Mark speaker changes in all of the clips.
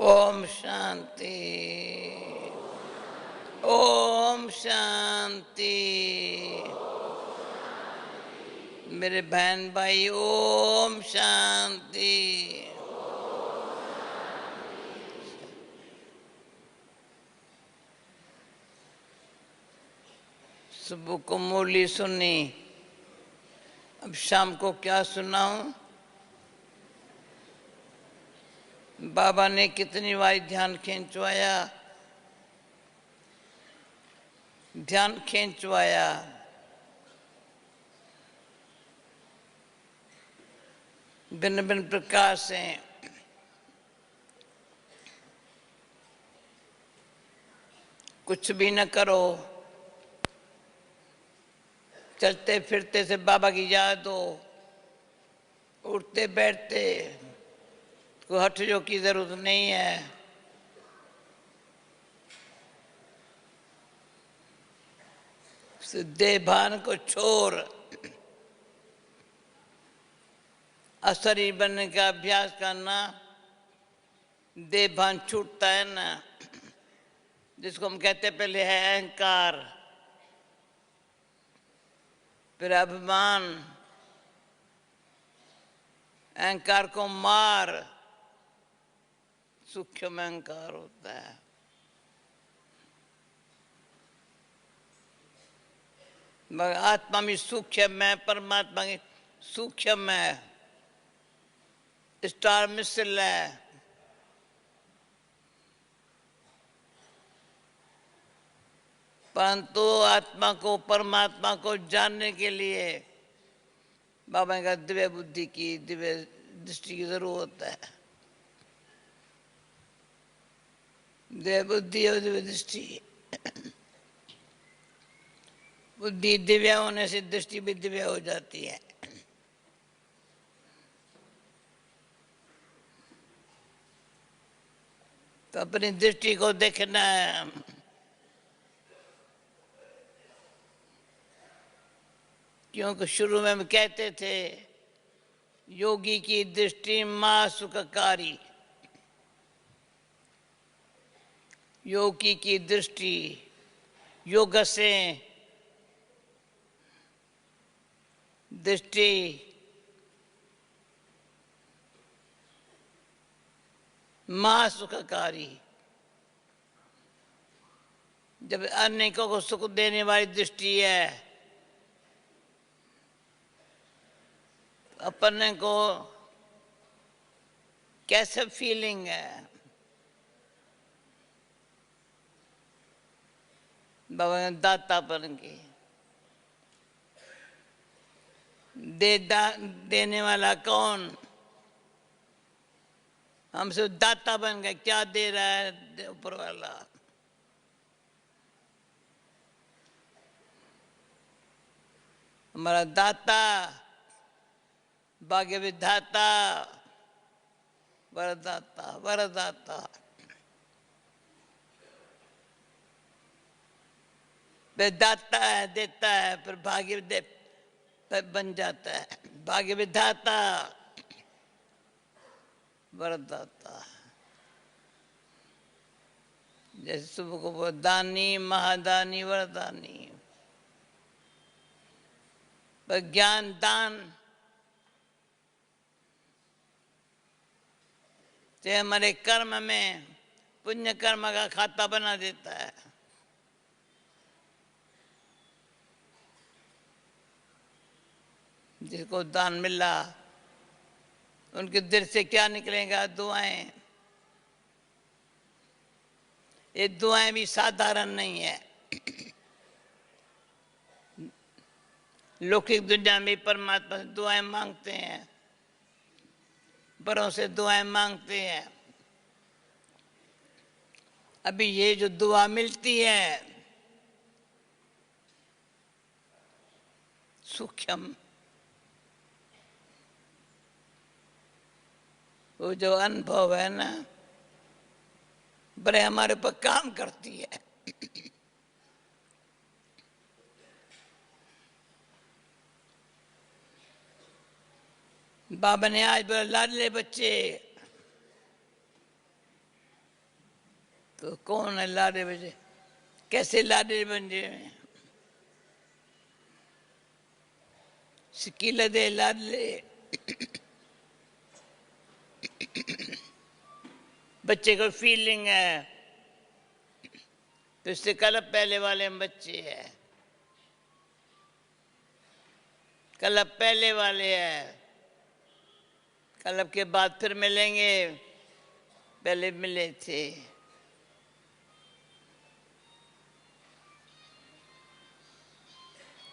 Speaker 1: ओम शांति। ओम शांति। मेरे बहन भाई, ओम शांति। सुबह को मुरली सुनी, अब शाम को क्या सुनाऊं? बाबा ने कितनी बार ध्यान खींचवाया, ध्यान खींचवाया। भिन्न भिन्न प्रकार से कुछ भी न करो, चलते फिरते से बाबा की याद हो, उठते बैठते कोई हठजों की जरूरत नहीं है। देह भान को छोड़ अशरीर बनने का अभ्यास करना। देह भान छूटता है ना, जिसको हम कहते पहले है अहंकार, फिर अभिमान। अहंकार को मार, सूक्ष्म अहंकार होता है। मगर आत्मा में सूक्ष्म है, परमात्मा की सूक्ष्म है, स्टार मिसल है। परंतु आत्मा को, परमात्मा को जानने के लिए बाबा का दिव्य बुद्धि की, दिव्य दृष्टि की जरूरत है। दिव्य बुद्धि और दिव्य दृष्टि। बुद्धि दिव्य होने से दृष्टि भी दिव्य हो जाती है। तो अपनी दृष्टि को देखना है। क्योंकि शुरू में हम कहते थे, योगी की दृष्टि मां सुखकारी। योगी की दृष्टि योग से दृष्टि मां सुखकारी। जब अनेकों को सुख देने वाली दृष्टि है, अपने को कैसे फीलिंग है? बाबा दाता बन के देने वाला कौन? हमसे दाता बन गए। क्या दे रहा है ऊपर वाला? हमारा दाता, भाग्य विधाता, वरदाता, वरदाता। वे दाता है, देता है, फिर भाग्य दे बन जाता है। भाग्य विधाता, वरदाता। जैसे सुबह को वो दानी, महादानी, वरदानी। पर ज्ञान दान से हमारे कर्म में पुण्य कर्म का खाता बना देता है। जिसको दान मिला, उनके दिल से क्या निकलेगा? दुआएं। ये दुआएं भी साधारण नहीं है। लौकिक दुनिया में परमात्मा से दुआएं मांगते हैं, बड़ों से दुआएं मांगते हैं। अभी ये जो दुआ मिलती है, सूक्ष्म, वो जो अनुभव है ना, बड़े हमारे पर काम करती है। बाबा ने आज बोला, लाडले बच्चे, तो कौन है लाडले बच्चे, कैसे लाडले बन जाए? सिक्की दे लाडले बच्चे को फीलिंग है तो इससे कल पहले वाले हम बच्चे हैं, कल पहले वाले हैं, कल के बाद फिर मिलेंगे, पहले मिले थे।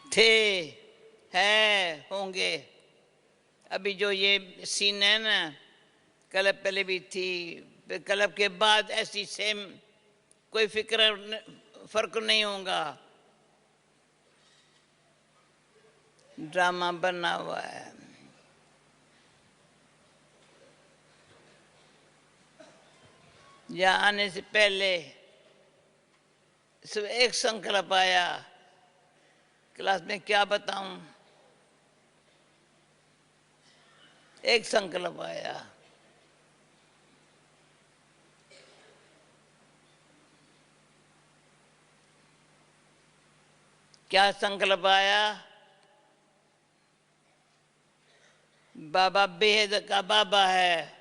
Speaker 1: थे, है, होंगे। अभी जो ये सीन है ना, कलब पहले भी थी, फिर कलब के बाद ऐसी सेम, कोई फर्क नहीं होगा। ड्रामा बना हुआ है। यहाँ आने से पहले सिर्फ एक संकल्प आया, क्लास में क्या बताऊं, एक संकल्प आया, क्या संकल्प आया? बाबा बेहद का बाबा है,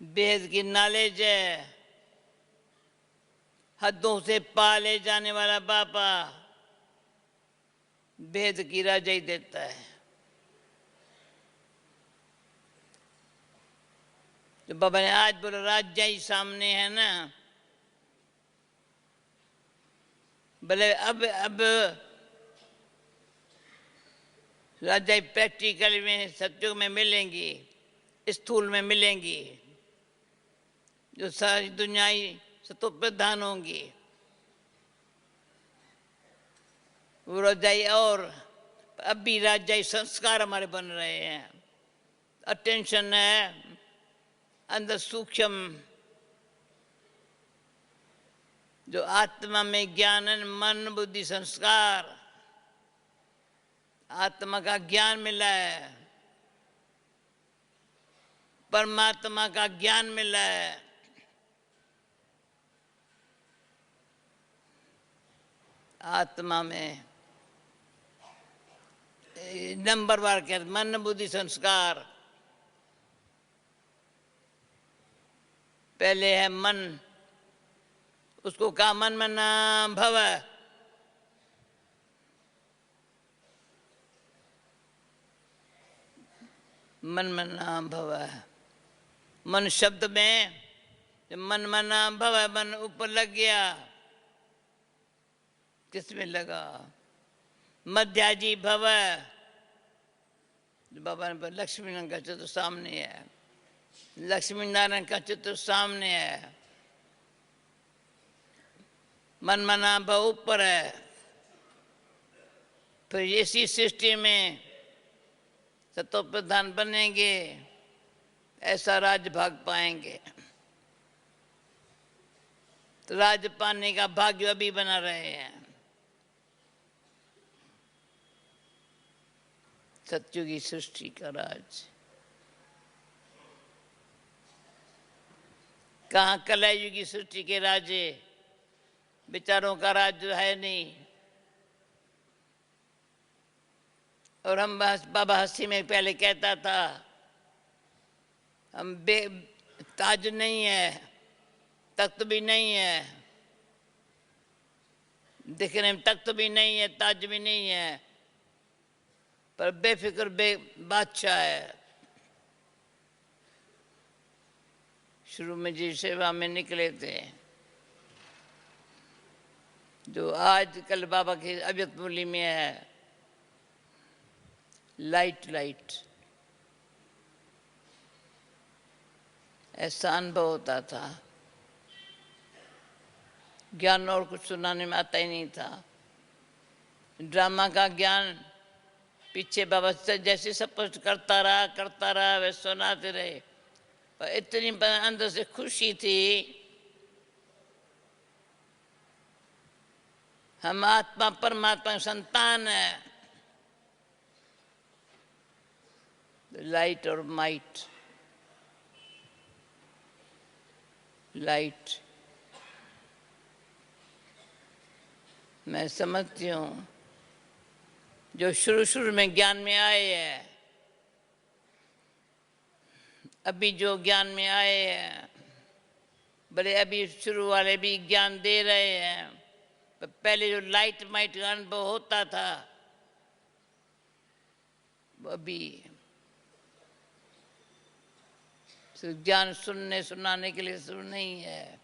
Speaker 1: बेहद की नॉलेज है, हदों से पाले जाने वाला बाबा बेहद की राजाई देता है। तो बाबा ने आज बोला राजाई सामने है ना, बोले अब राजाई प्रैक्टिकल में सत्युग में मिलेंगी, स्थूल में मिलेंगी, जो सारी दुनिया सतो प्रधान होंगी वो राजाई। और अब भी राजाई संस्कार हमारे बन रहे हैं, अटेंशन है अंदर सूक्ष्म, जो आत्मा में ज्ञान है, मन बुद्धि संस्कार, आत्मा का ज्ञान मिला है, परमात्मा का ज्ञान मिला है। आत्मा में नंबर वार कहते मन बुद्धि संस्कार, पहले है मन, उसको कहा मन मना भव, मन मना भव। मन शब्द में मन मना भव, मन ऊपर लग गया, किसमें लगा? मध्याजी भव, बाबा ने लक्ष्मी नारायण का चित्र सामने है, लक्ष्मी नारायण का चित्र सामने है, मन मना भव ऊपर है। फिर इसी सृष्टि में सतो प्रधान बनेंगे, ऐसा राज भाग पाएंगे। तो राज पाने का भाग्य अभी बना रहे हैं। सत्युगी सृष्टि का राज कहाँ, कलयुगी सृष्टि के राजे, विचारों का राज जो है नहीं। और हम बाबा हंसी में पहले कहता था हम ताज नहीं है, तख्त भी नहीं है, दिखने में तख्त भी नहीं है, ताज भी नहीं है, पर बेफिक्र बादशाह है। शुरू में जी सेवा में निकले थे, जो आज कल बाबा की अव्यक्त मूल्य में है, लाइट लाइट, ऐसा अनुभव होता था। ज्ञान और कुछ सुनाने में आता ही नहीं था। ड्रामा का ज्ञान पीछे बाबा से जैसे स्पष्ट करता रहा वे सुनाते रहे, पर इतनी अंदर से खुशी थी, हम आत्मा परमात्मा संतान है। लाइट और माइट, लाइट मैं समझती हूँ जो शुरू शुरू में ज्ञान में आए हैं, अभी जो ज्ञान में आए हैं, बड़े अभी शुरू वाले भी ज्ञान दे रहे हैं, पर पहले जो लाइट माइट अनुभव होता था वो अभी सिर्फ ज्ञान सुनने सुनाने के लिए शुरू नहीं है।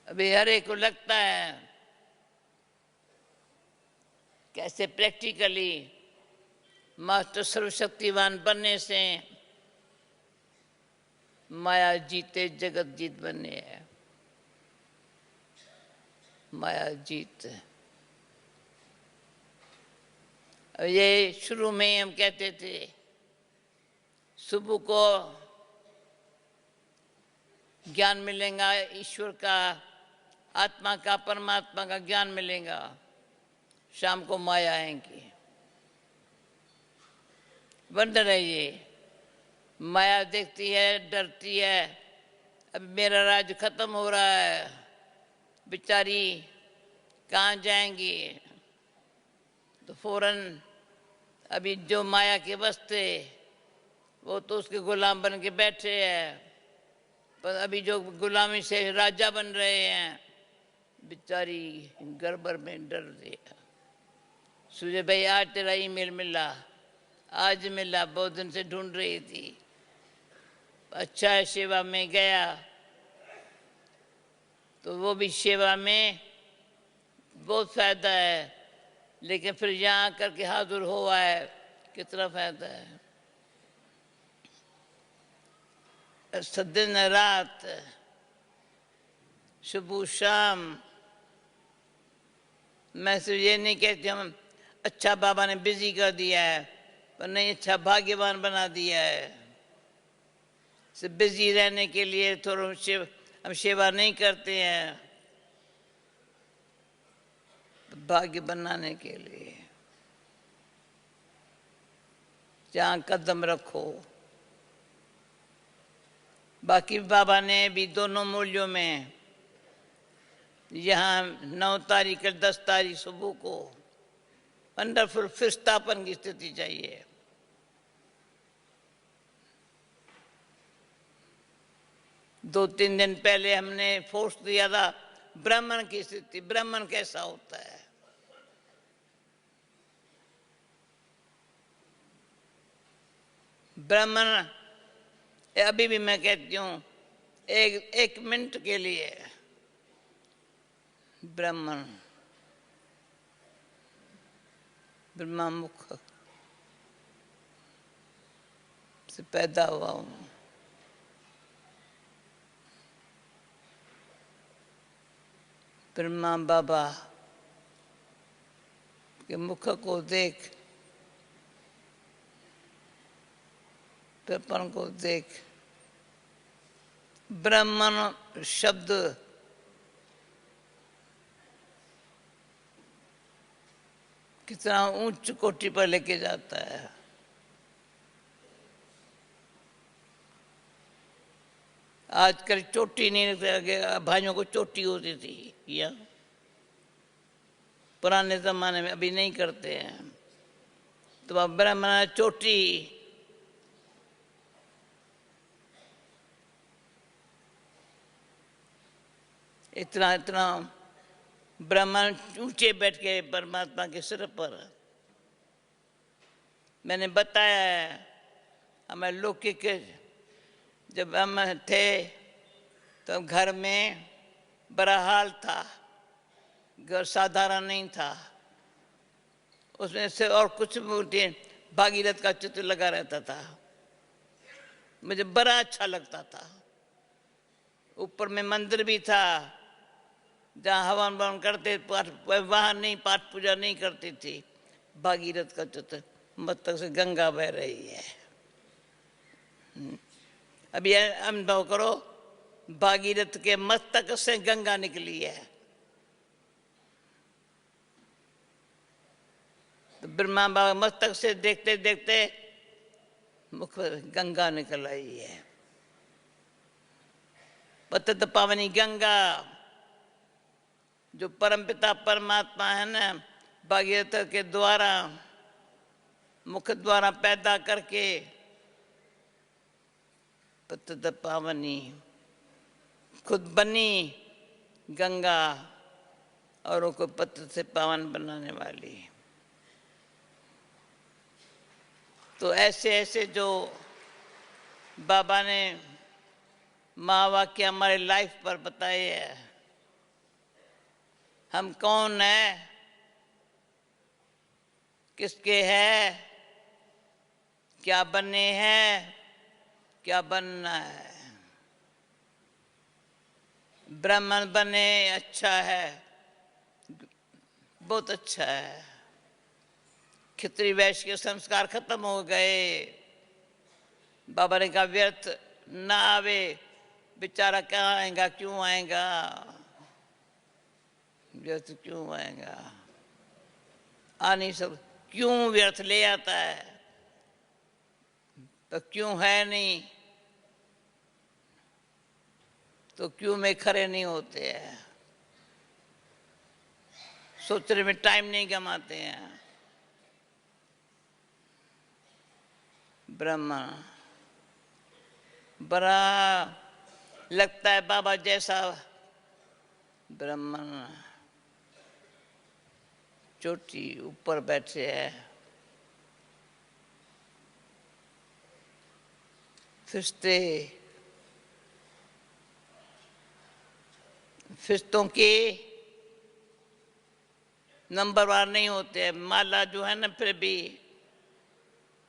Speaker 1: अभी हर एक को लगता है कैसे प्रैक्टिकली मास्टर सर्वशक्तिवान बनने से माया जीते जगत जीत बने हैं। माया जीत ये शुरू में हम कहते थे सुबह को ज्ञान मिलेगा, ईश्वर का, आत्मा का, परमात्मा का ज्ञान मिलेगा, शाम को माया आएंगी। बंदर है ये, माया देखती है, डरती है, अब मेरा राज खत्म हो रहा है, बेचारी कहाँ जाएंगी। तो फौरन अभी जो माया के बस थे वो तो उसके गुलाम बन के बैठे हैं, पर अभी जो गुलामी से राजा बन रहे हैं बेचारी गड़बड़ में डर दिया। सूर्य भाई आज तेरा ईमेल मिला, आज मिला, बहुत दिन से ढूंढ रही थी। अच्छा है सेवा में गया तो वो भी सेवा में बहुत फायदा है, लेकिन फिर यहाँ करके हाजिर हुआ है, कितना फायदा है। दिन रात, सुबह शाम, मैं सिर्फ ये नहीं कहती हम अच्छा बाबा ने बिजी कर दिया है, पर नहीं, अच्छा भाग्यवान बना दिया है। सिर्फ बिजी रहने के लिए थोड़ा हम सेवा नहीं करते हैं, भाग्य बनाने के लिए जहाँ कदम रखो। बाकी बाबा ने भी दोनों मूल्यों में, यहाँ 9 तारीख 10 तारीख सुबह को वंडरफुल फिर स्थापन की स्थिति चाहिए। दो तीन दिन पहले हमने फोर्स दिया था ब्राह्मण की स्थिति, ब्राह्मण कैसा होता है। ब्राह्मण अभी भी मैं कहती हूँ एक मिनट के लिए ब्राह्मण ब्रह्मा मुख से पैदा हुआ हूँ। ब्रह्मा बाबा के मुख को देख, दर्पण को देख, ब्राह्मण शब्द कितना उच्च कोटि पर लेके जाता है। आजकल चोटी नहीं रखते, भाइयों को चोटी होती थी, या पुराने जमाने में, अभी नहीं करते हैं। तो अब ब्राह्मण चोटी, इतना इतना ब्राह्मण ऊंचे बैठ के परमात्मा के सिर पर। मैंने बताया है हमें लौकिक, जब हम थे तो घर में बड़ा हाल था, घर साधारण नहीं था, उसमें से और कुछ मूर्ति भागीरथ का चित्र लगा रहता था, मुझे बड़ा अच्छा लगता था। ऊपर में मंदिर भी था जहाँ हवन ववन करते, वहाँ नहीं, पाठ पूजा नहीं करती थी। भागीरथ का चित्र, मस्तक से गंगा बह रही है। अब ये अनुभव करो, भागीरथ के मस्तक से गंगा निकली है। तो ब्रह्मा बाबा मस्तक से देखते देखते मुख गंगा निकल आई है। पतित पावनी गंगा, जो परमपिता परमात्मा है ना, भागीरथ के द्वारा मुख द्वारा पैदा करके पतित पावनी खुद बनी गंगा औरों को पतित से पावन बनाने वाली। तो ऐसे ऐसे जो बाबा ने माँ वाक्य हमारे लाइफ पर बताए है। हम कौन है, किसके है, क्या बने हैं, क्या बनना है। ब्राह्मण बने अच्छा है, बहुत अच्छा है। खितरी वैश्य के संस्कार खत्म हो गए। बाबा ने कहा व्यर्थ ना आवे, बेचारा कहाँ आएगा, क्यों आएगा, व्यर्थ क्यों आएगा, आ नहीं सब क्यों व्यर्थ ले आता है, तो क्यों है नहीं, तो क्यों में खड़े नहीं होते हैं, सोचने में टाइम नहीं गमाते हैं। ब्रह्मा बड़ा लगता है बाबा जैसा ब्राह्मण चोटी ऊपर बैठे है, फिस्तों के नंबरवार नहीं होते हैं। माला जो है ना फिर भी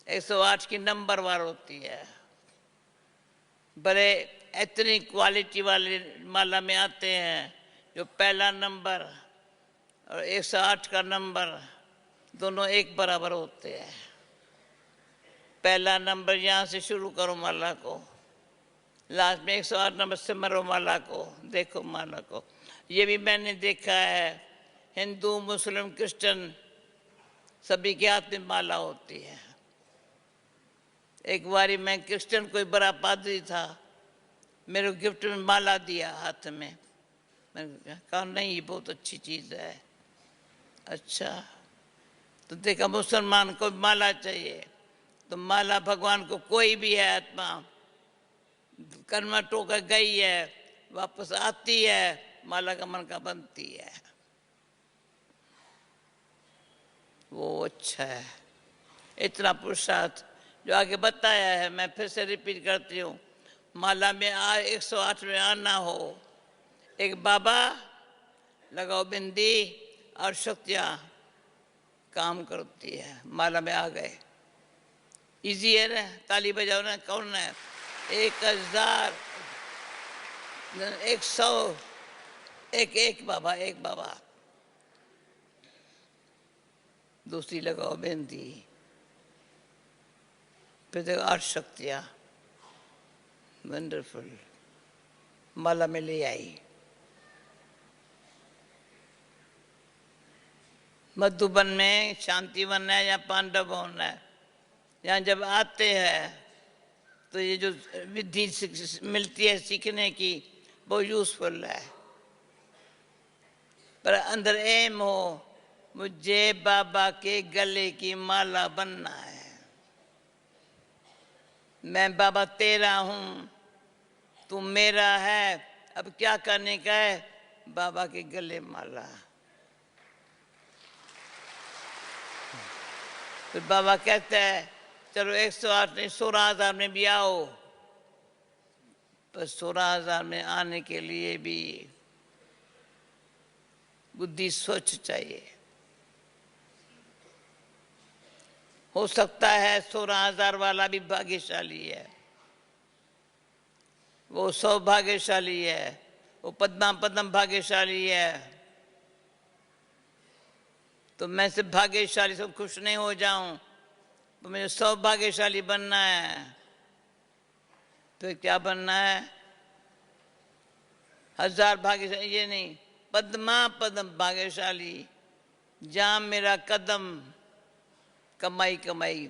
Speaker 1: 108 की नंबरवार होती है। बड़े इतनी क्वालिटी वाले माला में आते हैं जो पहला नंबर और 108 का नंबर दोनों एक बराबर होते हैं। पहला नंबर यहाँ से शुरू करो माला को, लास्ट में 108 नंबर से मरो माला को, देखो माला को। ये भी मैंने देखा है, हिंदू मुस्लिम क्रिश्चियन सभी के हाथ में माला होती है। एक बारी मैं क्रिश्चियन कोई बड़ा पादरी था, मेरे को गिफ्ट में माला दिया हाथ में। मैंने कहा नहीं ये बहुत अच्छी चीज़ है। अच्छा, तो देखा मुसलमान को माला चाहिए, तो माला भगवान को कोई भी है आत्मा कन्वर्ट होकर गई है, वापस आती है, माला का मन का बनती है। वो अच्छा है। इतना पुरुषार्थ जो आगे बताया है, मैं फिर से रिपीट करती हूँ। माला में 108 में आना हो, एक बाबा लगाओ बिंदी और शक्तियाँ काम करती है। माला में आ गए, इजी है ना, ताली बजाओ ना। कौन है 1000 100 एक बाबा, एक बाबा। दूसरी लगाओ बिंदी, फिर देखो 8 शक्तियाँ, वंडरफुल माला में ले आई। मधुबन में शांतिवन है या पांडव भवन है, यहाँ जब आते हैं तो ये जो विधि मिलती है सीखने की, बहुत यूजफुल है। पर अंदर एम हो, मुझे बाबा के गले की माला बनना है, मैं बाबा तेरा हूँ, तू मेरा है। अब क्या करने का है, बाबा के गले माला। फिर बाबा कहते हैं चलो 108 नहीं 16,000 में भी आओ। पर 16,000 में आने के लिए भी बुद्धि स्वच्छ चाहिए। हो सकता है 16,000 वाला भी भाग्यशाली है, वो सौभाग्यशाली है, वो पद्म भाग्यशाली है। तो मैं सिर्फ भाग्यशाली से खुश नहीं हो जाऊं, तो मुझे सौभाग्यशाली बनना है। फिर क्या बनना है, 1000 भाग्यशाली ये नहीं, पद्म भाग्यशाली। जहाँ मेरा कदम कमाई कमाई